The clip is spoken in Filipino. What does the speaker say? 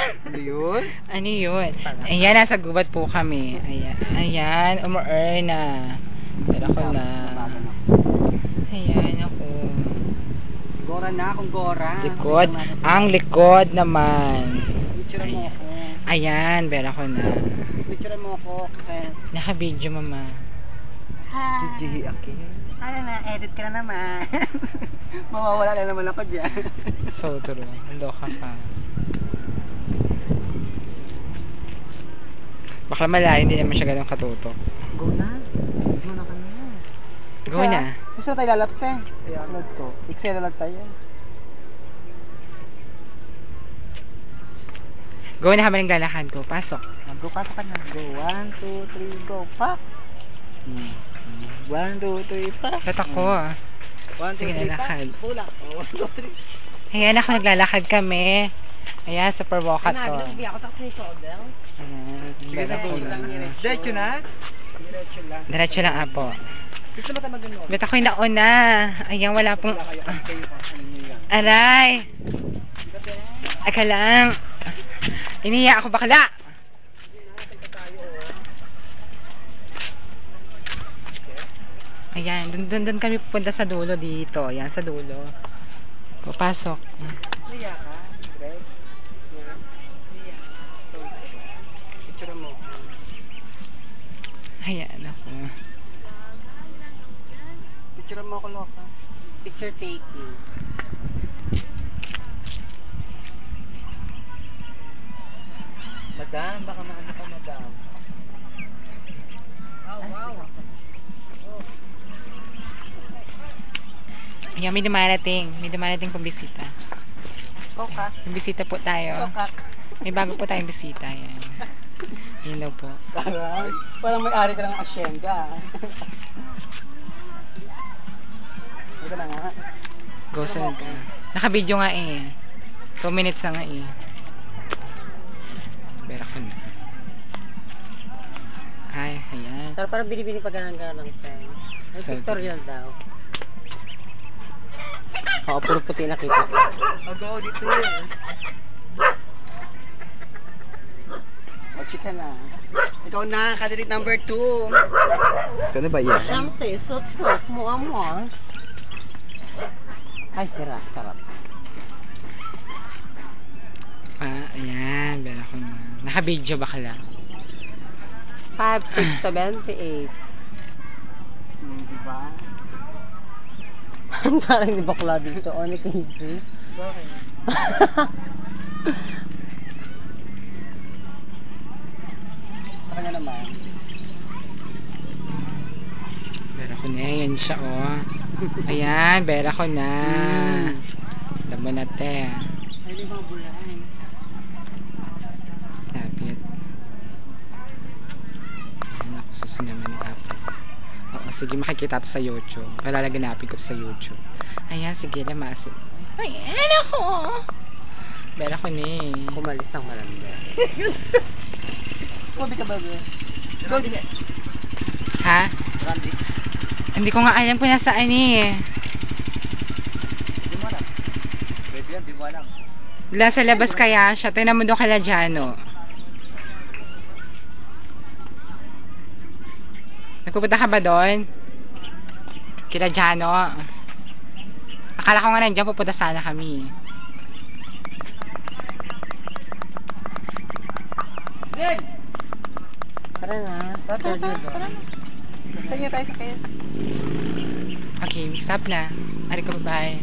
Ano yun? Ano yun? Ayan, nasa gubat po kami. Ayan, ayan, umu-earn na. Pero ako na. Ayan, ako. Gora na akong Gora. Likod. Ang likod naman. Picture mo ako. Ayan, pero ako na. Picture mo ako, Kes. Naka-video, mama. Hi. Gigi Aki. Ano na, edit ka na naman. Mawawala na naman ako dyan. So true. Loka ka. Baka malayo, hindi naman siya ganun katutok. Go na. Go na ka na. Go na. Gusto tayo lalapse. I-upload ko. Excel na lang tayo. Go na habang naglalakad ko. Pasok. Go, pasok ka na. Go. 1, 2, 3, go. Pak! 1, 2, 3, pak! Ba't ako? 1, 2, Sige, 3, pak! lalakad. Pula. 1, 2, 3. Ayan ako, naglalakad kami. Ayan, super walk to. Hindi ako takot ni Sobel. Sige na, Diretso lang. Diretso na? Diretso lang. Diretso lang, apo. Gusto mo tayo mag-ano? Ba't ako'y nauna? Ayan, wala pong... Aray! Aka lang. Iniya ako bakla. Ayan, dun kami pupunta sa dulo dito. Ayan, sa dulo. Papasok. Niya ka? Greg? Niya. Picture mo. Ayan ako. Picture mo ako, Loka. Picture taking. Madam, baka maano ka, madam. Wow. Ayan, may dumarating. May dumarating pong bisita. Kokak. May bisita po tayo. Kokak. May bago po tayong bisita. Ayan. Yan daw po. Parang may-ari ka ng asyenda. Ito na nga. Go saan ka. Naka-video nga eh. 2 minutes na nga eh. Pero ko na. Ay, ayan. Pero parang binibini pa ganang ng pen. May So, pictorial daw. Oo, puro puti nakita ko. Go, dito yun. Chika na. Ikaw na, candidate number 2. Kano ba yan? Siyempre, sup-sup, mo. Ay, sira, charot. Ayan. Pero ko na. Naka-video bakla. 5, 6, 78. Diba? Ang taring ni bakla dito. O, ni Casey. Bakit? Sa kanya naman. Pero ko na. Ayan siya oh. Ayan. Pero ko na. Alam mo na te. Ay, di mga bulay. Lapit. Ayan ako. Susunod naman ni Apo. Oo, sige, makikita to sa YouTube. Palalaganapin ko to sa YouTube. Ayan, sige, lamasin. Ayan ako. Pero ko na eh. Kumalis ng malanda. Kobe ka ba, bro? Kobe. Ha? Randy. Hindi ko nga alam kung nasaan eh. Di mo alam. Pwede yan, di mo alam. Wala sa labas kaya siya. Tingnan mo doon kay Lajano. Nagpupunta ka ba doon? Kila Jano. Akala ko nga nandiyan, pupunta sana kami. Tara na. Tara na. Saan tayo sa KS? Okay, stop na. Ari ko, bye-bye.